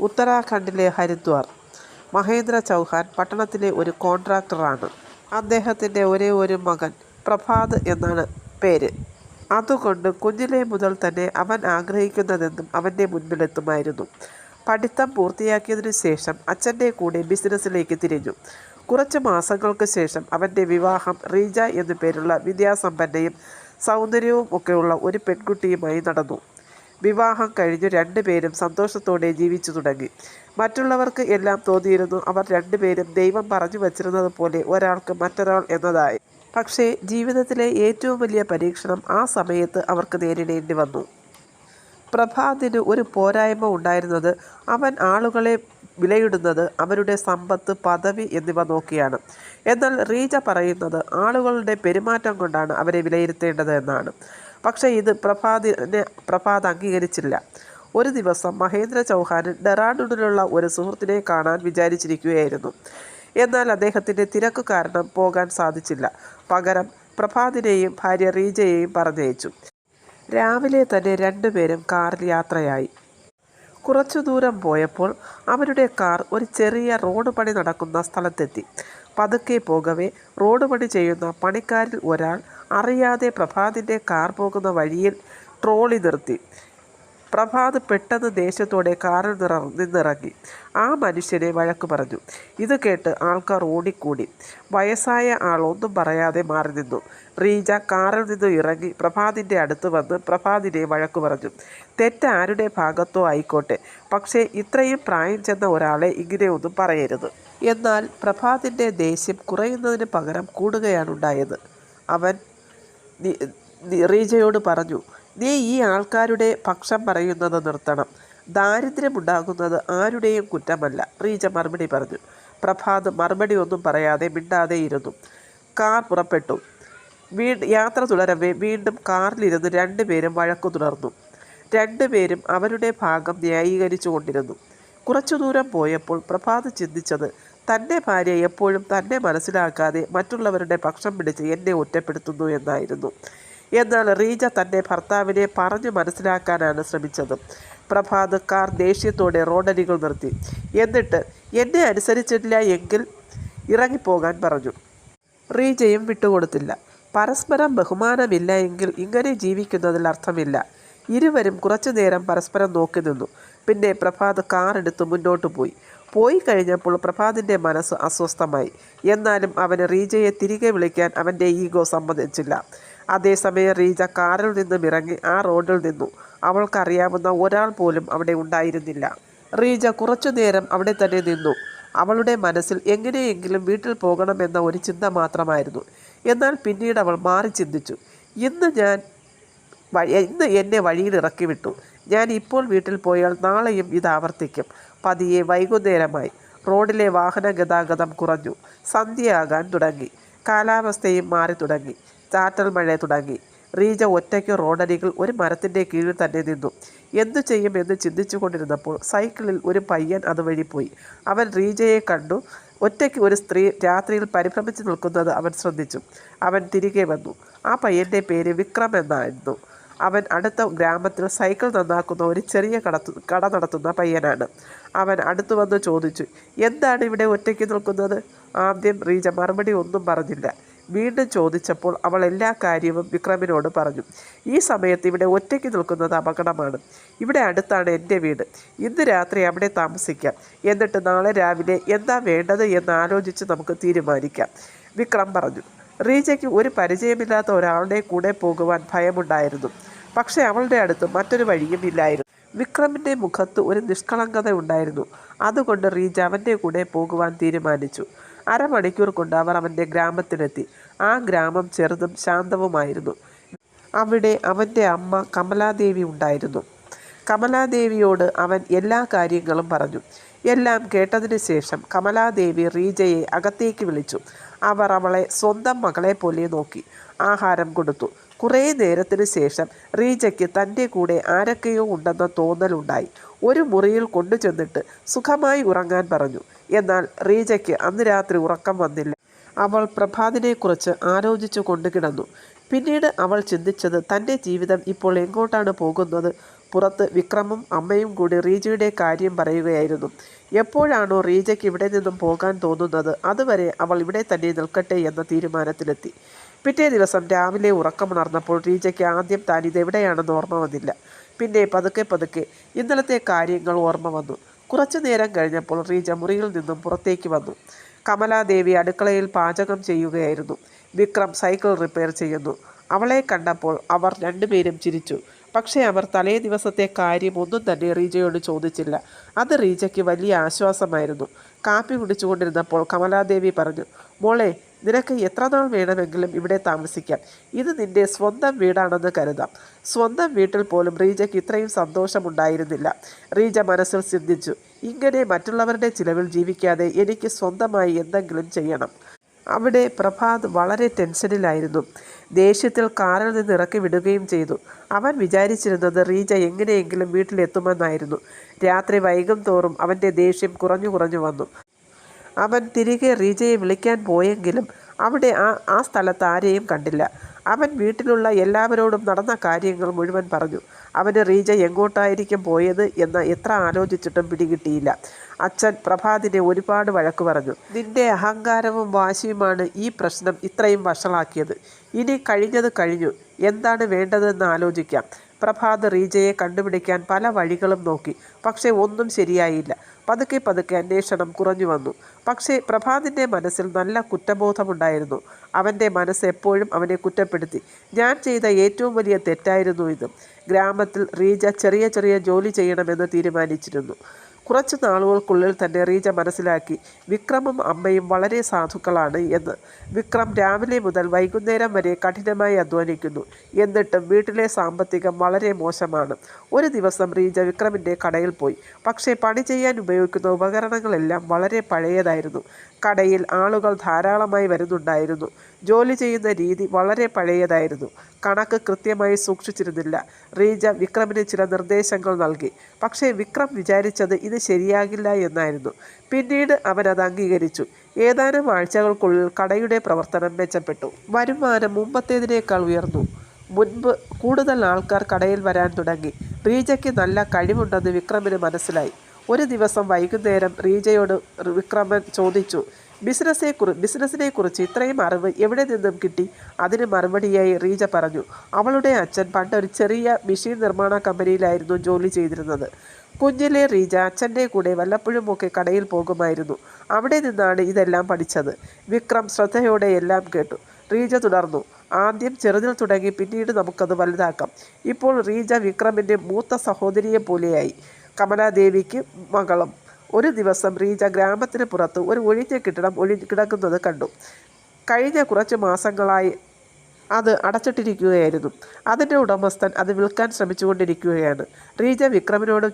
ഉത്തരാഖണ്ഡിലെ ഹരിദ്വാർ. മഹേന്ദ്ര ചൗഹാൻ പട്ടണത്തിലെ ഒരു കോൺട്രാക്ടറാണ്. അദ്ദേഹത്തിൻ്റെ ഒരേ ഒരു മകൻ പ്രഭാത് എന്നാണ് പേര്. അതുകൊണ്ട് കുഞ്ഞിലേ മുതൽ തന്നെ അവൻ ആഗ്രഹിക്കുന്നതെന്തും അവൻ്റെ മുൻപിലെത്തുമായിരുന്നു. പഠിത്തം പൂർത്തിയാക്കിയതിനു ശേഷം അച്ഛൻ്റെ കൂടെ ബിസിനസ്സിലേക്ക് തിരിഞ്ഞു. കുറച്ച് മാസങ്ങൾക്ക് ശേഷം അവൻ്റെ വിവാഹം റീജ എന്നു പേരുള്ള വിദ്യാസമ്പന്നയും സൗന്ദര്യവും ഒക്കെയുള്ള ഒരു പെൺകുട്ടിയുമായി നടന്നു. വിവാഹം കഴിഞ്ഞു രണ്ടുപേരും സന്തോഷത്തോടെ ജീവിച്ചു തുടങ്ങി. മറ്റുള്ളവർക്ക് എല്ലാം തോന്നിയിരുന്നു അവർ രണ്ടുപേരും ദൈവം പറഞ്ഞു വച്ചിരുന്നത് പോലെ ഒരാൾക്ക് മറ്റൊരാൾ എന്നതായി. പക്ഷേ ജീവിതത്തിലെ ഏറ്റവും വലിയ പരീക്ഷണം ആ സമയത്ത് അവർക്ക് നേരിടേണ്ടി വന്നു. പ്രഭാതിന് ഒരു പോരായ്മ ഉണ്ടായിരുന്നത് അവൻ ആളുകളെ വിലയിടുന്നത് അവരുടെ സമ്പത്ത്, പദവി എന്നിവ നോക്കിയാണ്. എന്നാൽ റീജ പറയുന്നത് ആളുകളുടെ പെരുമാറ്റം കൊണ്ടാണ് അവരെ വിലയിരുത്തേണ്ടത് എന്നാണ്. പക്ഷേ ഇത് പ്രഭാത് അംഗീകരിച്ചില്ല. ഒരു ദിവസം മഹേന്ദ്ര ചൗഹാൻ ഡെറാഡൂണിലുള്ള ഒരു സുഹൃത്തിനെ കാണാൻ വിചാരിച്ചിരിക്കുകയായിരുന്നു. എന്നാൽ അദ്ദേഹത്തിൻ്റെ തിരക്ക് കാരണം പോകാൻ സാധിച്ചില്ല. പകരം പ്രഭാതിനെയും ഭാര്യ റീജയെയും പറഞ്ഞയച്ചു. രാവിലെ തന്നെ രണ്ടുപേരും കാറിൽ യാത്രയായി. കുറച്ചു ദൂരം പോയപ്പോൾ അവരുടെ കാർ ഒരു ചെറിയ റോഡ് പണി നടക്കുന്ന സ്ഥലത്തെത്തി. പതുക്കെ പോകവേ റോഡ് പണി ചെയ്യുന്ന പണിക്കാരിൽ ഒരാൾ അറിയാതെ പ്രഭാതിൻ്റെ കാർ പോകുന്ന വഴിയിൽ ട്രോളി നിർത്തി. പ്രഭാത് പെട്ടെന്ന് ദേഷ്യത്തോടെ കാറിൽ നിന്നിറങ്ങി ആ മനുഷ്യനെ വഴക്ക് പറഞ്ഞു. ഇത് കേട്ട് ആൾക്കാർ ഓടിക്കൂടി. വയസ്സായ ആൾ ഒന്നും പറയാതെ മാറി നിന്നു. റീജ കാറിൽ നിന്ന് ഇറങ്ങി പ്രഭാതിൻ്റെ അടുത്ത് വന്ന് പ്രഭാതിനെ വഴക്ക് പറഞ്ഞു. തെറ്റ് ആരുടെ ഭാഗത്തോ ആയിക്കോട്ടെ, പക്ഷേ ഇത്രയും പ്രായം ചെന്ന ഒരാളെ ഇങ്ങനെയൊന്നും പറയരുത്. എന്നാൽ പ്രഭാതിൻ്റെ ദേഷ്യം കുറയുന്നതിന് പകരം കൂടുകയാണുണ്ടായത്. അവൻ റീജയോട് പറഞ്ഞു, നീ ഈ ആൾക്കാരുടെ പക്ഷം പറയുന്നത് നിർത്തണം. ദാരിദ്ര്യമുണ്ടാകുന്നത് ആരുടെയും കുറ്റമല്ല. റീജ മറുപടി പറഞ്ഞു. പ്രഭാത് മറുപടി ഒന്നും പറയാതെ മിണ്ടാതെ ഇരുന്നു. കാർ പുറപ്പെട്ടു. യാത്ര തുടരവേ വീണ്ടും കാറിലിരുന്ന് രണ്ടുപേരും വഴക്കു തുടർന്നു. രണ്ടുപേരും അവരുടെ ഭാഗം ന്യായീകരിച്ചു കൊണ്ടിരുന്നു. കുറച്ചു ദൂരം പോയപ്പോൾ പ്രഭാത് ചിന്തിച്ചത് തൻ്റെ ഭാര്യ എപ്പോഴും തന്നെ മനസ്സിലാക്കാതെ മറ്റുള്ളവരുടെ പക്ഷം പിടിച്ച് എന്നെ ഒറ്റപ്പെടുത്തുന്നു എന്നായിരുന്നു. എന്നാൽ റീജ തൻ്റെ ഭർത്താവിനെ പറഞ്ഞു മനസ്സിലാക്കാനാണ് ശ്രമിച്ചത്. പ്രഭാത് കാർ ദേഷ്യത്തോടെ റോഡരികിൽ നിർത്തി. എന്നിട്ട് എന്നെ അനുസരിച്ചില്ല എങ്കിൽ ഇറങ്ങിപ്പോകാൻ പറഞ്ഞു. റീജയും വിട്ടുകൊടുത്തില്ല. പരസ്പരം ബഹുമാനമില്ല എങ്കിൽ ഇങ്ങനെ ജീവിക്കുന്നതിൽ അർത്ഥമില്ല. ഇരുവരും കുറച്ചു നേരം പരസ്പരം നോക്കി നിന്നു. പിന്നെ പ്രഭാത് കാർ എടുത്ത് മുന്നോട്ട് പോയി കഴിഞ്ഞപ്പോൾ പ്രഭാതിൻ്റെ മനസ്സ് അസ്വസ്ഥമായി. എന്നാലും അവന് റീജയെ തിരികെ വിളിക്കാൻ അവൻ്റെ ഈഗോ സമ്മതിച്ചില്ല. അതേസമയം റീജ കാറിൽ നിന്നും ഇറങ്ങി ആ റോഡിൽ നിന്നു. അവൾക്കറിയാവുന്ന ഒരാൾ പോലും അവിടെ ഉണ്ടായിരുന്നില്ല. റീജ കുറച്ചു നേരം അവിടെ തന്നെ നിന്നു. അവളുടെ മനസ്സിൽ എങ്ങനെയെങ്കിലും വീട്ടിൽ പോകണമെന്ന ഒരു ചിന്ത മാത്രമായിരുന്നു. എന്നാൽ പിന്നീട് അവൾ മാറി ചിന്തിച്ചു. ഇന്ന് എന്നെ വഴിയിൽ ഇറക്കി വിട്ടു. ഞാൻ ഇപ്പോൾ വീട്ടിൽ പോയാൽ നാളെയും ഇത് ആവർത്തിക്കും. പതിയെ വൈകുന്നേരമായി. റോഡിലെ വാഹന ഗതാഗതം കുറഞ്ഞു. സന്ധ്യയാകാൻ തുടങ്ങി. കാലാവസ്ഥയും മാറി തുടങ്ങി. ചാറ്റൽ മഴ തുടങ്ങി. റീജ ഒറ്റയ്ക്ക് റോഡരികിൽ ഒരു മരത്തിൻ്റെ കീഴിൽ തന്നെ നിന്നു. എന്തു ചെയ്യുമെന്ന് ചിന്തിച്ചു കൊണ്ടിരുന്നപ്പോൾ സൈക്കിളിൽ ഒരു പയ്യൻ അതുവഴി പോയി. അവൻ റീജയെ കണ്ടു. ഒറ്റയ്ക്ക് ഒരു സ്ത്രീ രാത്രിയിൽ പരിഭ്രമിച്ചു നിൽക്കുന്നത് അവൻ ശ്രദ്ധിച്ചു. അവൻ തിരികെ വന്നു. ആ പയ്യൻ്റെ പേര് വിക്രം എന്നായിരുന്നു. അവൻ അടുത്ത ഗ്രാമത്തിൽ സൈക്കിൾ നന്നാക്കുന്ന ഒരു ചെറിയ കട നടത്തുന്ന പയ്യനാണ്. അവൻ അടുത്തു വന്ന് ചോദിച്ചു, എന്താണ് ഇവിടെ ഒറ്റയ്ക്ക് നിൽക്കുന്നത്? ആദ്യം റീജ മറുപടി ഒന്നും പറഞ്ഞില്ല. വീണ്ടും ചോദിച്ചപ്പോൾ അവൾ എല്ലാ കാര്യവും വിക്രമിനോട് പറഞ്ഞു. ഈ സമയത്ത് ഇവിടെ ഒറ്റയ്ക്ക് നിൽക്കുന്നത് അപകടമാണ്. ഇവിടെ അടുത്താണ് എൻ്റെ വീട്. ഇന്ന് രാത്രി അവിടെ താമസിക്കാം. എന്നിട്ട് നാളെ രാവിലെ എന്താ വേണ്ടത് എന്ന് ആലോചിച്ച് നമുക്ക് തീരുമാനിക്കാം, വിക്രം പറഞ്ഞു. റീജയ്ക്ക് ഒരു പരിചയമില്ലാത്ത ഒരാളുടെ കൂടെ പോകുവാൻ ഭയമുണ്ടായിരുന്നു. പക്ഷേ അവളുടെ അടുത്ത് മറ്റൊരു വഴിയും ഇല്ലായിരുന്നു. വിക്രമിൻ്റെ മുഖത്ത് ഒരു നിഷ്കളങ്കത ഉണ്ടായിരുന്നു. അതുകൊണ്ട് റീജ അവൻ്റെ കൂടെ പോകുവാൻ തീരുമാനിച്ചു. അരമണിക്കൂർ കൊണ്ട് അവർ അവൻ്റെ ഗ്രാമത്തിലെത്തി. ആ ഗ്രാമം ചെറുതും ശാന്തവുമായിരുന്നു. അവിടെ അവൻ്റെ അമ്മ കമലാദേവി ഉണ്ടായിരുന്നു. കമലാദേവിയോട് അവൻ എല്ലാ കാര്യങ്ങളും പറഞ്ഞു. എല്ലാം കേട്ടതിന് ശേഷം കമലാദേവി റീജയെ അകത്തേക്ക് വിളിച്ചു. അവർ അവളെ സ്വന്തം മകളെ പോലെ നോക്കി. ആഹാരം കൊടുത്തു. കുറേ നേരത്തിന് ശേഷം റീജയ്ക്ക് തൻ്റെ കൂടെ ആരൊക്കെയോ ഉണ്ടെന്ന തോന്നലുണ്ടായി. ഒരു മുറിയിൽ കൊണ്ടുചെന്നിട്ട് സുഖമായി ഉറങ്ങാൻ പറഞ്ഞു. എന്നാൽ റീജയ്ക്ക് അന്ന് രാത്രി ഉറക്കം വന്നില്ല. അവൾ പ്രഭാതിനെക്കുറിച്ച് ആലോചിച്ചു കൊണ്ടു കിടന്നു. പിന്നീട് അവൾ ചിന്തിച്ചത് തൻ്റെ ജീവിതം ഇപ്പോൾ എങ്ങോട്ടാണ് പോകുന്നത്? പുറത്ത് വിക്രമും അമ്മയും കൂടി റീജയുടെ കാര്യം പറയുകയായിരുന്നു. എപ്പോഴാണോ റീജയ്ക്ക് ഇവിടെ നിന്നും പോകാൻ തോന്നുന്നത് അതുവരെ അവൾ ഇവിടെ തന്നെ നിൽക്കട്ടെ എന്ന തീരുമാനത്തിലെത്തി. പിറ്റേ ദിവസം രാവിലെ ഉറക്കമുണർന്നപ്പോൾ റീജയ്ക്ക് ആദ്യം താൻ ഇതെവിടെയാണെന്ന് ഓർമ്മ വന്നില്ല. പിന്നെ പതുക്കെ പതുക്കെ ഇന്നലത്തെ കാര്യങ്ങൾ ഓർമ്മ വന്നു. കുറച്ചു നേരം കഴിഞ്ഞപ്പോൾ റീജ മുറിയിൽ നിന്നും പുറത്തേക്ക് വന്നു. കമലാദേവി അടുക്കളയിൽ പാചകം ചെയ്യുകയായിരുന്നു. വിക്രം സൈക്കിൾ റിപ്പയർ ചെയ്യുന്നു. അവളെ കണ്ടപ്പോൾ അവർ രണ്ടുപേരും ചിരിച്ചു. പക്ഷേ അവർ തലേ ദിവസത്തെ കാര്യം ഒന്നും തന്നെ റീജയോട് ചോദിച്ചില്ല. അത് റീജയ്ക്ക് വലിയ ആശ്വാസമായിരുന്നു. കാപ്പി കുടിച്ചുകൊണ്ടിരുന്നപ്പോൾ കമലാദേവി പറഞ്ഞു, മോളെ, നിനക്ക് എത്ര നാൾ വേണമെങ്കിലും ഇവിടെ താമസിക്കാം. ഇത് നിന്റെ സ്വന്തം വീടാണെന്ന് കരുതാം. സ്വന്തം വീട്ടിൽ പോലും റീജയ്ക്ക് ഇത്രയും സന്തോഷമുണ്ടായിരുന്നില്ല. റീജ മനസ്സിൽ ചിന്തിച്ചു, ഇങ്ങനെ മറ്റുള്ളവരുടെ ചിലവിൽ ജീവിക്കാതെ എനിക്ക് സ്വന്തമായി എന്തെങ്കിലും ചെയ്യണം. അവിടെ പ്രഭാത് വളരെ ടെൻഷനിലായിരുന്നു. ദേഷ്യത്തിൽ കാറിൽ നിന്ന് ഇറക്കി വിടുകയും ചെയ്തു. അവൻ വിചാരിച്ചിരുന്നത് റീജ എങ്ങനെയെങ്കിലും വീട്ടിലെത്തുമെന്നായിരുന്നു. രാത്രി വൈകും തോറും അവൻ്റെ ദേഷ്യം കുറഞ്ഞു കുറഞ്ഞു വന്നു. അവൻ തിരികെ റീജയെ വിളിക്കാൻ പോയെങ്കിലും അവിടെ ആ സ്ഥലത്ത് ആരെയും കണ്ടില്ല. അവൻ വീട്ടിലുള്ള എല്ലാവരോടും നടന്ന കാര്യങ്ങൾ മുഴുവൻ പറഞ്ഞു. അവന് റീജ എങ്ങോട്ടായിരിക്കും പോയത് എന്ന് എത്ര ആലോചിച്ചിട്ടും പിടികിട്ടിയില്ല. അച്ഛൻ പ്രഭാതിനെ ഒരുപാട് വഴക്കു പറഞ്ഞു. നിന്റെ അഹങ്കാരവും വാശിയുമാണ് ഈ പ്രശ്നം ഇത്രയും വഷളാക്കിയത്. ഇനി കഴിഞ്ഞത് കഴിഞ്ഞു, എന്താണ് വേണ്ടതെന്ന് ആലോചിക്കാം. പ്രഭാത് റീജയെ കണ്ടുപിടിക്കാൻ പല വഴികളും നോക്കി. പക്ഷേ ഒന്നും ശരിയായില്ല. പതുക്കെ പതുക്കെ അന്വേഷണം കുറഞ്ഞു വന്നു. പക്ഷേ പ്രഭാതിൻ്റെ മനസ്സിൽ നല്ല കുറ്റബോധമുണ്ടായിരുന്നു. അവൻ്റെ മനസ്സ് എപ്പോഴും അവനെ കുറ്റപ്പെടുത്തി. ഞാൻ ചെയ്ത ഏറ്റവും വലിയ തെറ്റായിരുന്നു ഇത്. ഗ്രാമത്തിൽ റീജ ചെറിയ ചെറിയ ജോലി ചെയ്യണമെന്ന് തീരുമാനിച്ചിരുന്നു. കുറച്ച് നാളുകൾക്കുള്ളിൽ തന്നെ റീജ മനസ്സിലാക്കി വിക്രമും അമ്മയും വളരെ സാധുക്കളാണ് എന്ന്. വിക്രം രാവിലെ മുതൽ വൈകുന്നേരം വരെ കഠിനമായി അധ്വാനിക്കുന്നു. എന്നിട്ടും വീട്ടിലെ സാമ്പത്തികം വളരെ മോശമാണ്. ഒരു ദിവസം റീജ വിക്രമിൻ്റെ കടയിൽ പോയി. പക്ഷേ പണി ചെയ്യാൻ ഉപയോഗിക്കുന്ന ഉപകരണങ്ങളെല്ലാം വളരെ പഴയതായിരുന്നു. കടയിൽ ആളുകൾ ധാരാളമായി വരുന്നുണ്ടായിരുന്നു. ജോലി ചെയ്യുന്ന രീതി വളരെ പഴയതായിരുന്നു. കണക്ക് കൃത്യമായി സൂക്ഷിച്ചിരുന്നില്ല. റീജ വിക്രമിന് ചില നിർദ്ദേശങ്ങൾ നൽകി. പക്ഷേ വിക്രം വിചാരിച്ചത് ഇത് ശരിയാകില്ല എന്നായിരുന്നു. പിന്നീട് അവനത് അംഗീകരിച്ചു. ഏതാനും ആഴ്ചകൾക്കുള്ളിൽ കടയുടെ പ്രവർത്തനം മെച്ചപ്പെട്ടു. വരുമാനം മുമ്പത്തേതിനേക്കാൾ ഉയർന്നു. മുൻപ് കൂടുതൽ ആൾക്കാർ കടയിൽ വരാൻ തുടങ്ങി. റീജയ്ക്ക് നല്ല കഴിവുണ്ടെന്ന് വിക്രമിന് മനസ്സിലായി. ഒരു ദിവസം വൈകുന്നേരം റീജയോട് വിക്രമൻ ചോദിച്ചു, ബിസിനസ്സിനെക്കുറിച്ച് ഇത്രയും അറിവ് എവിടെ നിന്നും കിട്ടി? അതിന് മറുപടിയായി റീജ പറഞ്ഞു, അവളുടെ അച്ഛൻ പണ്ട് ഒരു ചെറിയ മെഷീൻ നിർമ്മാണ കമ്പനിയിലായിരുന്നു ജോലി ചെയ്തിരുന്നത്. കുഞ്ഞിലെ റീജ അച്ഛൻ്റെ കൂടെ വല്ലപ്പോഴുമൊക്കെ കടയിൽ പോകുമായിരുന്നു. അവിടെ നിന്നാണ് ഇതെല്ലാം പഠിച്ചത്. വിക്രം ശ്രദ്ധയോടെ എല്ലാം കേട്ടു. റീജ തുടർന്നു, ആദ്യം ചെറുതിൽ തുടങ്ങി പിന്നീട് നമുക്കത് വലുതാക്കാം. ഇപ്പോൾ റീജ വിക്രമിൻ്റെ മൂത്ത സഹോദരിയെ പോലെയായി. കമലാദേവിക്ക് മകളും. ഒരു ദിവസം റീജ ഗ്രാമത്തിന് പുറത്ത് ഒരു ഒഴിഞ്ഞ കെട്ടിടം കിടക്കുന്നത് കണ്ടു. കഴിഞ്ഞ കുറച്ച് മാസങ്ങളായി അത് അടച്ചിട്ടിരിക്കുകയായിരുന്നു. അതിൻ്റെ ഉടമസ്ഥൻ അത് വിൽക്കാൻ ശ്രമിച്ചുകൊണ്ടിരിക്കുകയാണ്. റീജ വിക്രമിനോട്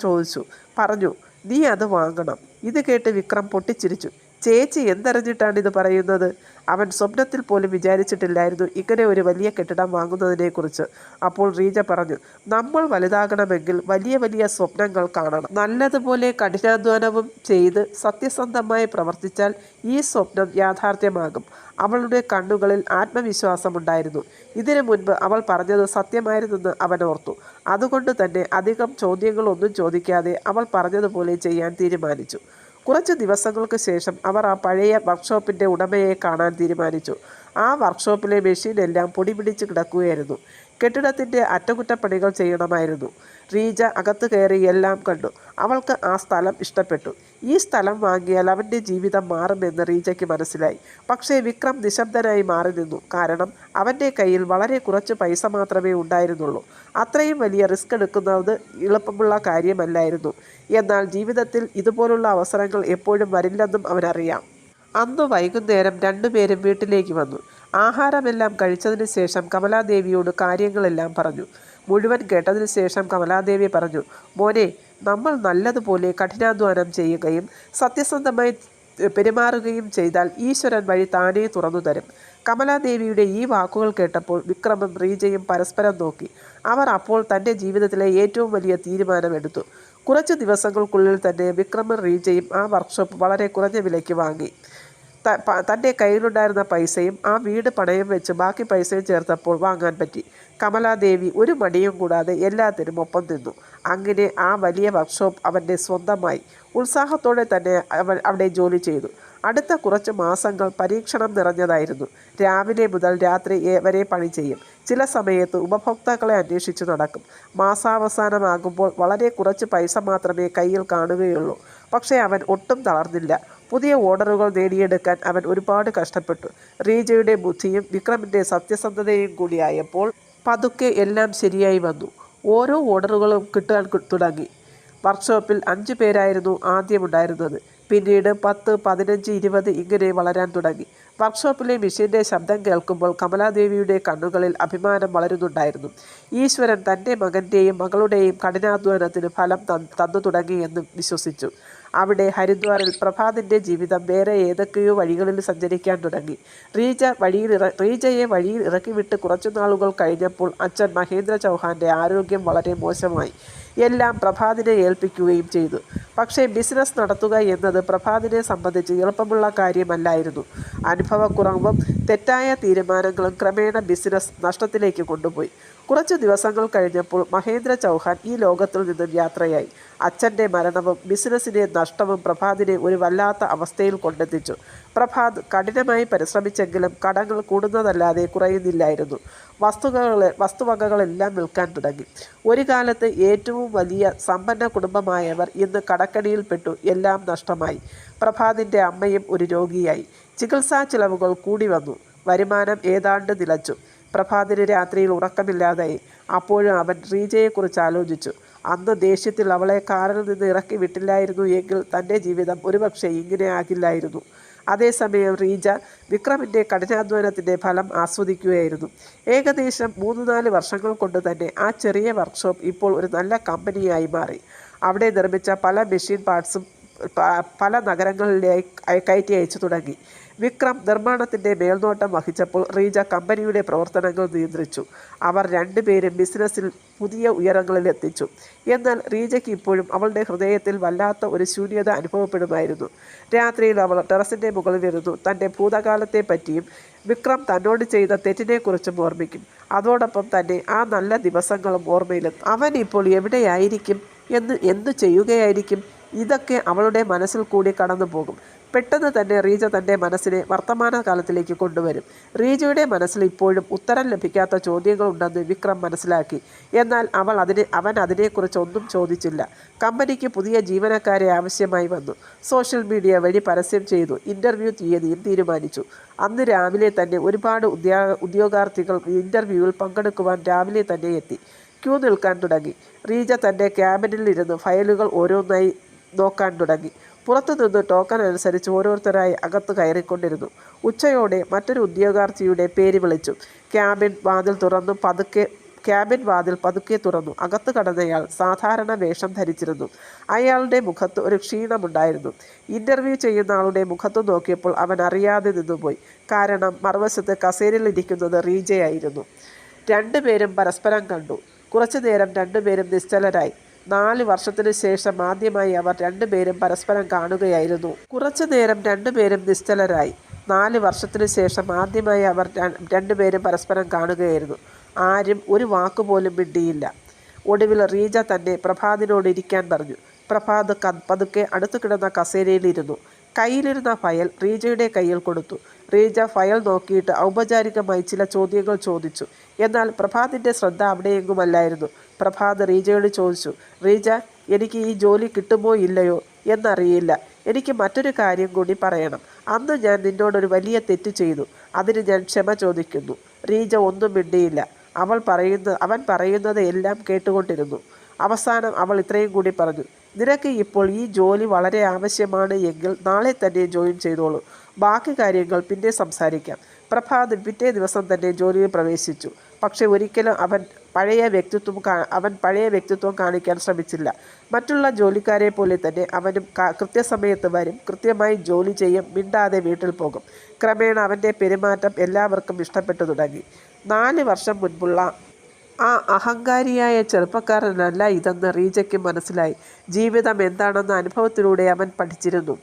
പറഞ്ഞു, നീ അത് വാങ്ങണം. ഇത് കേട്ട് വിക്രം പൊട്ടിച്ചിരിച്ചു. ചേച്ചി എന്തറിഞ്ഞിട്ടാണ് ഇത് പറയുന്നത്? അവൻ സ്വപ്നത്തിൽ പോലും വിചാരിച്ചിട്ടില്ലായിരുന്നു ഇങ്ങനെ ഒരു വലിയ കെട്ടിടം വാങ്ങുന്നതിനെക്കുറിച്ച്. അപ്പോൾ റീജ പറഞ്ഞു, നമ്മൾ വലുതാകണമെങ്കിൽ വലിയ വലിയ സ്വപ്നങ്ങൾ കാണണം. നല്ലതുപോലെ കഠിനാധ്വാനവും ചെയ്ത് സത്യസന്ധമായി പ്രവർത്തിച്ചാൽ ഈ സ്വപ്നം യാഥാർത്ഥ്യമാകും. അവളുടെ കണ്ണുകളിൽ ആത്മവിശ്വാസമുണ്ടായിരുന്നു. ഇതിനു മുൻപ് അവൾ പറഞ്ഞത് സത്യമായിരുന്നെന്ന് അവൻ ഓർത്തു. അതുകൊണ്ട് തന്നെ അധികം ചോദ്യങ്ങളൊന്നും ചോദിക്കാതെ അവൾ പറഞ്ഞതുപോലെ ചെയ്യാൻ തീരുമാനിച്ചു. കുറച്ച് ദിവസങ്ങൾക്ക് ശേഷം അവർ ആ പഴയ വർക്ക്ഷോപ്പിൻ്റെ ഉടമയെ കാണാൻ തീരുമാനിച്ചു. ആ വർക്ക്ഷോപ്പിലെ മെഷീനെല്ലാം പൊടി പിടിച്ച് കിടക്കുകയായിരുന്നു. കെട്ടിടത്തിൻ്റെ അറ്റകുറ്റപ്പണികൾ ചെയ്യണമായിരുന്നു. റീജ അകത്ത് കയറി എല്ലാം കണ്ടു. അവൾക്ക് ആ സ്ഥലം ഇഷ്ടപ്പെട്ടു. ഈ സ്ഥലം വാങ്ങിയാൽ അവൻ്റെ ജീവിതം മാറുമെന്ന് റീജയ്ക്ക് മനസ്സിലായി. പക്ഷേ വിക്രം നിശബ്ദനായി മാറി നിന്നു. കാരണം അവൻ്റെ കയ്യിൽ വളരെ കുറച്ച് പൈസ മാത്രമേ ഉണ്ടായിരുന്നുള്ളൂ. അത്രയും വലിയ റിസ്ക് എടുക്കുന്നത് എളുപ്പമുള്ള കാര്യമല്ലായിരുന്നു. എന്നാൽ ജീവിതത്തിൽ ഇതുപോലുള്ള അവസരങ്ങൾ എപ്പോഴും വരില്ലെന്നും അവനറിയാം. അന്ന് വൈകുന്നേരം രണ്ടുപേരും വീട്ടിലേക്ക് വന്നു. ആഹാരമെല്ലാം കഴിച്ചതിന് ശേഷം കമലാദേവിയോട് കാര്യങ്ങളെല്ലാം പറഞ്ഞു. മുഴുവൻ കേട്ടതിന് ശേഷം കമലാദേവി പറഞ്ഞു, മോനെ, നമ്മൾ നല്ലതുപോലെ കഠിനാധ്വാനം ചെയ്യുകയും സത്യസന്ധമായി പെരുമാറുകയും ചെയ്താൽ ഈശ്വരൻ വഴി താനേ തുറന്നു തരും. കമലാദേവിയുടെ ഈ വാക്കുകൾ കേട്ടപ്പോൾ വിക്രമും റീജയും പരസ്പരം നോക്കി. അവർ അപ്പോൾ തൻ്റെ ജീവിതത്തിലെ ഏറ്റവും വലിയ തീരുമാനമെടുത്തു. കുറച്ച് ദിവസങ്ങൾക്കുള്ളിൽ തന്നെ വിക്രമും റീജയും ആ വർക്ക്ഷോപ്പ് വളരെ കുറഞ്ഞ വിലയ്ക്ക് വാങ്ങി. തൻ്റെ കയ്യിലുണ്ടായിരുന്ന പൈസയും ആ വീട് പണയം വെച്ച് ബാക്കി പൈസയും ചേർത്തപ്പോൾ വാങ്ങാൻ പറ്റി. കമലാദേവി ഒരു മടിയും കൂടാതെ എല്ലാത്തിനും ഒപ്പം നിന്നു. അങ്ങനെ ആ വലിയ വർക്ക്ഷോപ്പ് അവൻ്റെ സ്വന്തമായി. ഉത്സാഹത്തോടെ തന്നെ അവൻ അവിടെ ജോലി ചെയ്തു. അടുത്ത കുറച്ച് മാസങ്ങൾ പരീക്ഷണം നിറഞ്ഞതായിരുന്നു. രാവിലെ മുതൽ രാത്രി വരെ പണി ചെയ്യും. ചില സമയത്ത് ഉപഭോക്താക്കളെ അന്വേഷിച്ചു നടക്കും. മാസാവസാനമാകുമ്പോൾ വളരെ കുറച്ച് പൈസ മാത്രമേ കയ്യിൽ കാണുകയുള്ളൂ. പക്ഷേ അവൻ ഒട്ടും തളർന്നില്ല. പുതിയ ഓർഡറുകൾ നേടിയെടുക്കാൻ അവൻ ഒരുപാട് കഷ്ടപ്പെട്ടു. റീജയുടെ ബുദ്ധിയും വിക്രമിൻ്റെ സത്യസന്ധതയും കൂടിയായപ്പോൾ പതുക്കെ എല്ലാം ശരിയായി വന്നു. ഓരോ ഓർഡറുകളും കിട്ടാൻ തുടങ്ങി. വർക്ക്ഷോപ്പിൽ 5 പേരായിരുന്നു ആദ്യമുണ്ടായിരുന്നത്. പിന്നീട് 10, 15, 20 ഇങ്ങനെ വളരാൻ തുടങ്ങി. വർക്ക്ഷോപ്പിലെ മെഷീൻ്റെ ശബ്ദം കേൾക്കുമ്പോൾ കമലാദേവിയുടെ കണ്ണുകളിൽ അഭിമാനം വളരുന്നുണ്ടായിരുന്നു. ഈശ്വരൻ തൻ്റെ മകൻ്റെയും മകളുടെയും കഠിനാധ്വാനത്തിന് ഫലം തന്നു തുടങ്ങിയെന്ന് വിശ്വസിച്ചു. അവിടെ ഹരിദ്വാറിൽ പ്രഭാതിൻ്റെ ജീവിതം വേറെ ഏതൊക്കെയോ വഴികളിൽ സഞ്ചരിക്കാൻ തുടങ്ങി. റീജയെ വഴിയിൽ ഇറക്കിവിട്ട് കുറച്ചു നാളുകൾ കഴിഞ്ഞപ്പോൾ അച്ഛൻ മഹേന്ദ്ര ചൗഹാൻ്റെ ആരോഗ്യം വളരെ മോശമായി. എല്ലാം പ്രഭാതിനെ ഏൽപ്പിക്കുകയും ചെയ്തു. പക്ഷേ ബിസിനസ് നടത്തുക എന്നത് പ്രഭാതിനെ സംബന്ധിച്ച് എളുപ്പമുള്ള കാര്യമല്ലായിരുന്നു. അനുഭവക്കുറവും തെറ്റായ തീരുമാനങ്ങളും ക്രമേണ ബിസിനസ് നഷ്ടത്തിലേക്ക് കൊണ്ടുപോയി. കുറച്ചു ദിവസങ്ങൾ കഴിഞ്ഞപ്പോൾ മഹേന്ദ്ര ചൗഹാൻ ഈ ലോകത്തിൽ നിന്നും യാത്രയായി. അച്ഛൻ്റെ മരണവും ബിസിനസ്സിൻ്റെ നഷ്ടവും പ്രഭാതിനെ ഒരു വല്ലാത്ത അവസ്ഥയിൽ കൊണ്ടെത്തിച്ചു. പ്രഭാത് കഠിനമായി പരിശ്രമിച്ചെങ്കിലും കടങ്ങൾ കൂടുന്നതല്ലാതെ കുറയുന്നില്ലായിരുന്നു. വസ്തുവകകളെല്ലാം വിൽക്കാൻ തുടങ്ങി. ഒരു കാലത്ത് ഏറ്റവും വലിയ സമ്പന്ന കുടുംബമായവർ ഇന്ന് കടക്കണിയിൽപ്പെട്ടു. എല്ലാം നഷ്ടമായി. പ്രഭാതിൻ്റെ അമ്മയും ഒരു രോഗിയായി. ചികിത്സാ ചിലവുകൾ കൂടി വന്നു. വരുമാനം ഏതാണ്ട് നിലച്ചു. പ്രഭാതിന് രാത്രിയിൽ ഉറക്കമില്ലാതായി. അപ്പോഴും അവൻ റീജയെക്കുറിച്ച് ആലോചിച്ചു. അന്ന് ദേഷ്യത്തിൽ അവളെ കാറിൽ നിന്ന് ഇറക്കി വിട്ടില്ലായിരുന്നു എങ്കിൽ തൻ്റെ ജീവിതം ഒരുപക്ഷെ ഇങ്ങനെ ആകില്ലായിരുന്നു. അതേസമയം റീജ വിക്രമിൻ്റെ കഠിനാധ്വാനത്തിൻ്റെ ഫലം ആസ്വദിക്കുകയായിരുന്നു. ഏകദേശം 3-4 വർഷങ്ങൾ കൊണ്ട് തന്നെ ആ ചെറിയ വർക്ക്ഷോപ്പ് ഇപ്പോൾ ഒരു നല്ല കമ്പനിയായി മാറി. അവിടെ നിർമ്മിച്ച പല മെഷീൻ പാർട്സും പല നഗരങ്ങളിലേക്ക് കയറ്റി അയച്ചു തുടങ്ങി. വിക്രം നിർമ്മാണത്തിൻ്റെ മേൽനോട്ടം വഹിച്ചപ്പോൾ റീജ കമ്പനിയുടെ പ്രവർത്തനങ്ങൾ നിയന്ത്രിച്ചു. അവർ 2 പേരും ബിസിനസ്സിൽ പുതിയ ഉയരങ്ങളിലെത്തിച്ചു. എന്നാൽ റീജയ്ക്ക് ഇപ്പോഴും അവളുടെ ഹൃദയത്തിൽ വല്ലാത്ത ഒരു ശൂന്യത അനുഭവപ്പെടുമായിരുന്നു. രാത്രിയിൽ അവൾ ടെറസിൻ്റെ മുകളിലിരുന്നു തൻ്റെ ഭൂതകാലത്തെ പറ്റിയും വിക്രം തന്നോട് ചെയ്ത തെറ്റിനെക്കുറിച്ചും ഓർമ്മിക്കും. അതോടൊപ്പം തന്നെ ആ നല്ല ദിവസങ്ങളും ഓർമ്മയിലെത്തും. അവൻ ഇപ്പോൾ എവിടെയായിരിക്കും, എന്തു ചെയ്യുകയായിരിക്കും? ഇതൊക്കെ അവളുടെ മനസ്സിൽ കൂടി കടന്നു പോകും. പെട്ടെന്ന് തന്നെ റീജ തൻ്റെ മനസ്സിനെ വർത്തമാനകാലത്തിലേക്ക് കൊണ്ടുവരും. റീജയുടെ മനസ്സിൽ ഇപ്പോഴും ഉത്തരം ലഭിക്കാത്ത ചോദ്യങ്ങളുണ്ടെന്ന് വിക്രം മനസ്സിലാക്കി. എന്നാൽ അവൻ അതിനെക്കുറിച്ച് ഒന്നും ചോദിച്ചില്ല. കമ്പനിക്ക് പുതിയ ജീവനക്കാരെ ആവശ്യമായി വന്നു. സോഷ്യൽ മീഡിയ വഴി പരസ്യം ചെയ്തു. ഇൻ്റർവ്യൂ തീയതിയും തീരുമാനിച്ചു. അന്ന് രാവിലെ തന്നെ ഒരുപാട് ഉദ്യോഗാർത്ഥികൾ ഇൻ്റർവ്യൂവിൽ പങ്കെടുക്കുവാൻ രാവിലെ തന്നെ എത്തി. ക്യൂ നിൽക്കാൻ തുടങ്ങി. റീജ തൻ്റെ ക്യാബിനിൽ ഇരുന്ന് ഫയലുകൾ ഓരോന്നായി നോക്കാൻ തുടങ്ങി. പുറത്തുനിന്ന് ടോക്കൺ അനുസരിച്ച് ഓരോരുത്തരായി അകത്ത് കയറിക്കൊണ്ടിരുന്നു. ഉച്ചയോടെ മറ്റൊരു ഉദ്യോഗാർത്ഥിയുടെ പേര് വിളിച്ചു. ക്യാബിൻ വാതിൽ പതുക്കെ തുറന്നു. അകത്ത് കടന്നയാൾ സാധാരണ വേഷം ധരിച്ചിരുന്നു. അയാളുടെ മുഖത്ത് ഒരു ക്ഷീണമുണ്ടായിരുന്നു. ഇൻ്റർവ്യൂ ചെയ്യുന്ന ആളുടെ മുഖത്ത് നോക്കിയപ്പോൾ അവൻ അറിയാതെ നിന്നുപോയി. കാരണം മറുവശത്ത് കസേരയിൽ ഇരിക്കുന്നത് റീജയായിരുന്നു. 2 പേരും പരസ്പരം കണ്ടു. കുറച്ചു നേരം 2 പേരും നിശ്ചലരായി. 4 വർഷത്തിനു ശേഷം ആദ്യമായി അവർ 2 പേരും പരസ്പരം കാണുകയായിരുന്നു. കുറച്ചു നേരം 2 പേരും നിശ്ചലരായി. 4 വർഷത്തിനു ശേഷം ആദ്യമായി അവർ 2 പേരും പരസ്പരം കാണുകയായിരുന്നു. ആരും ഒരു വാക്കുപോലും മിണ്ടിയില്ല. ഒടുവിൽ റീജ തന്നെ പ്രഭാതിനോട് ഇരിക്കാൻ പറഞ്ഞു. പ്രഭാത് പതുക്കെ അടുത്തു കിടന്ന കസേരയിലിരുന്നു. കയ്യിലിരുന്ന ഫയൽ റീജയുടെ കയ്യിൽ കൊടുത്തു. റീജ ഫയൽ നോക്കിയിട്ട് ഔപചാരികമായി ചില ചോദ്യങ്ങൾ ചോദിച്ചു. എന്നാൽ പ്രഭാതിൻ്റെ ശ്രദ്ധ അവിടെയെങ്ങുമല്ലായിരുന്നു. പ്രഭാത് റീജയോട് ചോദിച്ചു, റീജ, എനിക്ക് ഈ ജോലി കിട്ടുമോ ഇല്ലയോ എന്നറിയില്ല. എനിക്ക് മറ്റൊരു കാര്യം കൂടി പറയണം. അന്ന് ഞാൻ നിന്നോടൊരു വലിയ തെറ്റ് ചെയ്തു. അതിന് ഞാൻ ക്ഷമ ചോദിക്കുന്നു. റീജ ഒന്നും മിണ്ടിയില്ല. അവൻ പറയുന്നത് എല്ലാം കേട്ടുകൊണ്ടിരുന്നു. അവസാനം അവൾ ഇത്രയും കൂടി പറഞ്ഞു, നിനക്ക് ഇപ്പോൾ ഈ ജോലി വളരെ ആവശ്യമാണ് എങ്കിൽ നാളെ തന്നെ ജോയിൻ ചെയ്തോളൂ. ബാക്കി കാര്യങ്ങൾ പിന്നെ സംസാരിക്കാം. പ്രഭാത് പിറ്റേ ദിവസം തന്നെ ജോലിയിൽ പ്രവേശിച്ചു. പക്ഷെ ഒരിക്കലും അവൻ പഴയ വ്യക്തിത്വം കാണിക്കാൻ ശ്രമിച്ചില്ല. മറ്റുള്ള ജോലിക്കാരെ പോലെ തന്നെ അവനും കൃത്യസമയത്ത് വരും, കൃത്യമായി ജോലി ചെയ്യും, മിണ്ടാതെ വീട്ടിൽ പോകും. ക്രമേണ അവൻ്റെ പെരുമാറ്റം എല്ലാവർക്കും ഇഷ്ടപ്പെട്ടു തുടങ്ങി. 4 വർഷം മുൻപുള്ള ആ അഹങ്കാരിയായ ചെറുപ്പക്കാരനല്ല ഇതെന്ന് റീജയ്ക്ക് മനസ്സിലായി. ജീവിതം എന്താണെന്ന അനുഭവത്തിലൂടെ അവൻ പഠിച്ചിരുന്നു.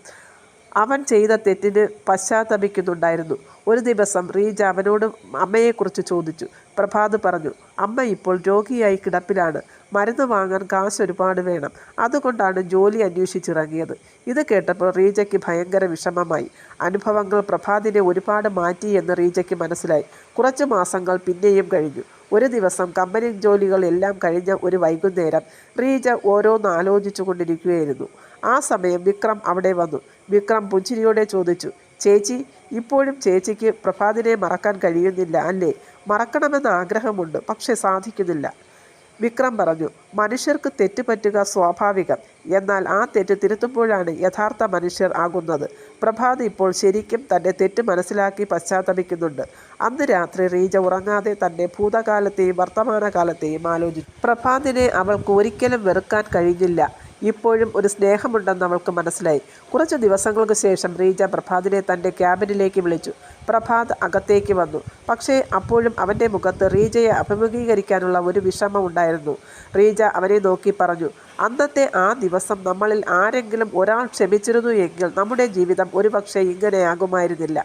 അവൻ ചെയ്ത തെറ്റിന് പശ്ചാത്തപിക്കുന്നുണ്ടായിരുന്നു. ഒരു ദിവസം റീജ അവനോട് അമ്മയെക്കുറിച്ച് ചോദിച്ചു. പ്രഭാത് പറഞ്ഞു, അമ്മ ഇപ്പോൾ രോഗിയായി കിടപ്പിലാണ്. മരുന്ന് വാങ്ങാൻ കാശ് ഒരുപാട് വേണം. അതുകൊണ്ടാണ് ജോലി അന്വേഷിച്ചിറങ്ങിയത്. ഇത് കേട്ടപ്പോൾ റീജയ്ക്ക് ഭയങ്കര വിഷമമായി. അനുഭവങ്ങൾ പ്രഭാതിനെ ഒരുപാട് മാറ്റിയെന്ന് റീജയ്ക്ക് മനസ്സിലായി. കുറച്ച് മാസങ്ങൾ പിന്നെയും കഴിഞ്ഞു. ഒരു ദിവസം കമ്പനി ജോലികൾ എല്ലാം കഴിഞ്ഞ ഒരു വൈകുന്നേരം റീജ ഓരോന്ന് ആലോചിച്ചു കൊണ്ടിരിക്കുകയായിരുന്നു. ആ സമയം വിക്രം അവിടെ വന്നു. വിക്രം പുഞ്ചിരിയോടെ ചോദിച്ചു, ചേച്ചി, ഇപ്പോഴും ചേച്ചിക്ക് പ്രഭാതിനെ മറക്കാൻ കഴിയുന്നില്ല അല്ലേ? മറക്കണമെന്ന് ആഗ്രഹമുണ്ട്, പക്ഷെ സാധിക്കുന്നില്ല. വിക്രം പറഞ്ഞു, മനുഷ്യർക്ക് തെറ്റ് പറ്റുക സ്വാഭാവികം. എന്നാൽ ആ തെറ്റ് തിരുത്തുമ്പോഴാണ് യഥാർത്ഥ മനുഷ്യർ ആകുന്നത്. പ്രഭാത് ഇപ്പോൾ ശരിക്കും തൻ്റെ തെറ്റ് മനസ്സിലാക്കി പശ്ചാത്തപിക്കുന്നുണ്ട്. അന്ന് രാത്രി റീജ ഉറങ്ങാതെ തൻ്റെ ഭൂതകാലത്തെയും വർത്തമാനകാലത്തെയും ആലോചിച്ചു. പ്രഭാതിനെ അവൾക്ക് ഒരിക്കലും വെറുക്കാൻ കഴിഞ്ഞില്ല. ഇപ്പോഴും ഒരു സ്നേഹമുണ്ടെന്ന് അവൾക്ക് മനസ്സിലായി. കുറച്ച് ദിവസങ്ങൾക്ക് ശേഷം റീജ പ്രഭാതിനെ തൻ്റെ ക്യാബിനിലേക്ക് വിളിച്ചു. പ്രഭാത് അകത്തേക്ക് വന്നു. പക്ഷേ അപ്പോഴും അവൻ്റെ മുഖത്ത് റീജയെ അഭിമുഖീകരിക്കാനുള്ള ഒരു വിഷമം ഉണ്ടായിരുന്നു. റീജ അവനെ നോക്കി പറഞ്ഞു, അന്നത്തെ ആ ദിവസം നമ്മളിൽ ആരെങ്കിലും ഒരാൾ ക്ഷമിച്ചിരുന്നു എങ്കിൽ നമ്മുടെ ജീവിതം ഒരുപക്ഷെ ഇങ്ങനെയാകുമായിരുന്നില്ല.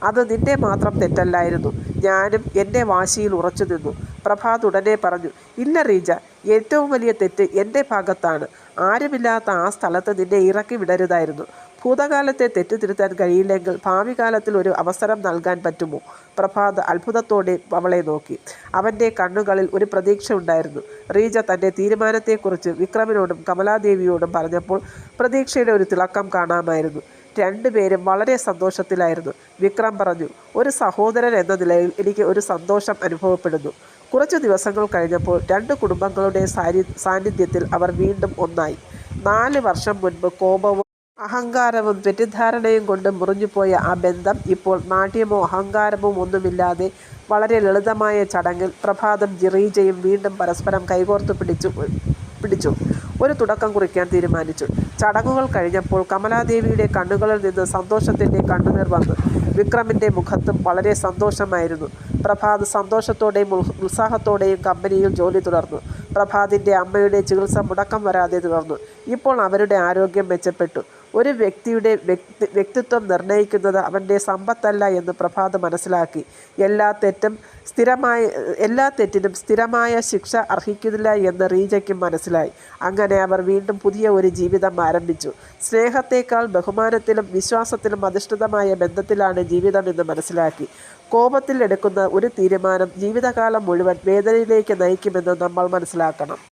അത് നിന്റെ മാത്രം തെറ്റല്ലായിരുന്നു. ഞാനും എൻ്റെ വാശിയിൽ ഉറച്ചു നിന്നു. പ്രഭാത് ഉടനെ പറഞ്ഞു, ഇല്ല റീജ, ഏറ്റവും വലിയ തെറ്റ് എൻ്റെ ഭാഗത്താണ്. ആരുമില്ലാത്ത ആ സ്ഥലത്ത് നിന്നെ ഇറക്കി വിടരുതായിരുന്നു. ഭൂതകാലത്തെ തെറ്റ് തിരുത്താൻ കഴിയില്ലെങ്കിൽ ഭാവി കാലത്തിൽ ഒരു അവസരം നൽകാൻ പറ്റുമോ? പ്രഭാത് അത്ഭുതത്തോടെ അവളെ നോക്കി. അവൻ്റെ കണ്ണുകളിൽ ഒരു പ്രതീക്ഷ ഉണ്ടായിരുന്നു. റീജ തൻ്റെ തീരുമാനത്തെക്കുറിച്ച് വിക്രമിനോടും കമലാദേവിയോടും പറഞ്ഞപ്പോൾ പ്രതീക്ഷയുടെ ഒരു തിളക്കം കാണാമായിരുന്നു. രണ്ടുപേരും വളരെ സന്തോഷത്തിലായിരുന്നു. വിക്രം പറഞ്ഞു, ഒരു സഹോദരൻ എന്ന നിലയിൽ എനിക്ക് ഒരു സന്തോഷം അനുഭവപ്പെടുന്നു. കുറച്ചു ദിവസങ്ങൾ കഴിഞ്ഞപ്പോൾ രണ്ട് കുടുംബങ്ങളുടെ സാന്നിധ്യത്തിൽ അവർ വീണ്ടും ഒന്നായി. 4 വർഷം മുൻപ് കോപവും അഹങ്കാരവും തെറ്റിദ്ധാരണയും കൊണ്ട് മുറിഞ്ഞുപോയ ആ ബന്ധം ഇപ്പോൾ നാട്യമോ അഹങ്കാരമോ ഒന്നുമില്ലാതെ വളരെ ലളിതമായ ചടങ്ങിൽ പ്രഭാതും റീജയും വീണ്ടും പരസ്പരം കൈകോർത്തു പിടിച്ചു ഒരു തുടക്കം കുറിക്കാൻ തീരുമാനിച്ചു. ചടങ്ങുകൾ കഴിഞ്ഞപ്പോൾ കമലാദേവിയുടെ കണ്ണുകളിൽ നിന്ന് സന്തോഷത്തിൻ്റെ കണ്ണുനീർ വന്നു. വിക്രമിൻ്റെ മുഖത്തും വളരെ സന്തോഷമായിരുന്നു. പ്രഭാത് സന്തോഷത്തോടെയും ഉത്സാഹത്തോടെയും കമ്പനിയിൽ ജോലി തുടർന്നു. പ്രഭാതിൻ്റെ അമ്മയുടെ ചികിത്സ മുടക്കം വരാതെ തുടർന്നു. ഇപ്പോൾ അവരുടെ ആരോഗ്യം മെച്ചപ്പെട്ടു. ഒരു വ്യക്തിയുടെ വ്യക്തിത്വം നിർണ്ണയിക്കുന്നത് അവൻ്റെ സമ്പത്തല്ല എന്ന് പ്രഭാത് മനസ്സിലാക്കി. എല്ലാ തെറ്റിനും സ്ഥിരമായ ശിക്ഷ അർഹിക്കുന്നില്ല എന്ന് റീജയ്ക്കും മനസ്സിലായി. അങ്ങനെ അവർ വീണ്ടും പുതിയ ഒരു ജീവിതം ആരംഭിച്ചു. സ്നേഹത്തേക്കാൾ ബഹുമാനത്തിലും വിശ്വാസത്തിലും അധിഷ്ഠിതമായ ബന്ധത്തിലാണ് ജീവിതം എന്ന് മനസ്സിലാക്കി. കോപത്തിൽ എടുക്കുന്ന ഒരു തീരുമാനം ജീവിതകാലം മുഴുവൻ വേദനയിലേക്ക് നയിക്കുമെന്ന് നമ്മൾ മനസ്സിലാക്കണം.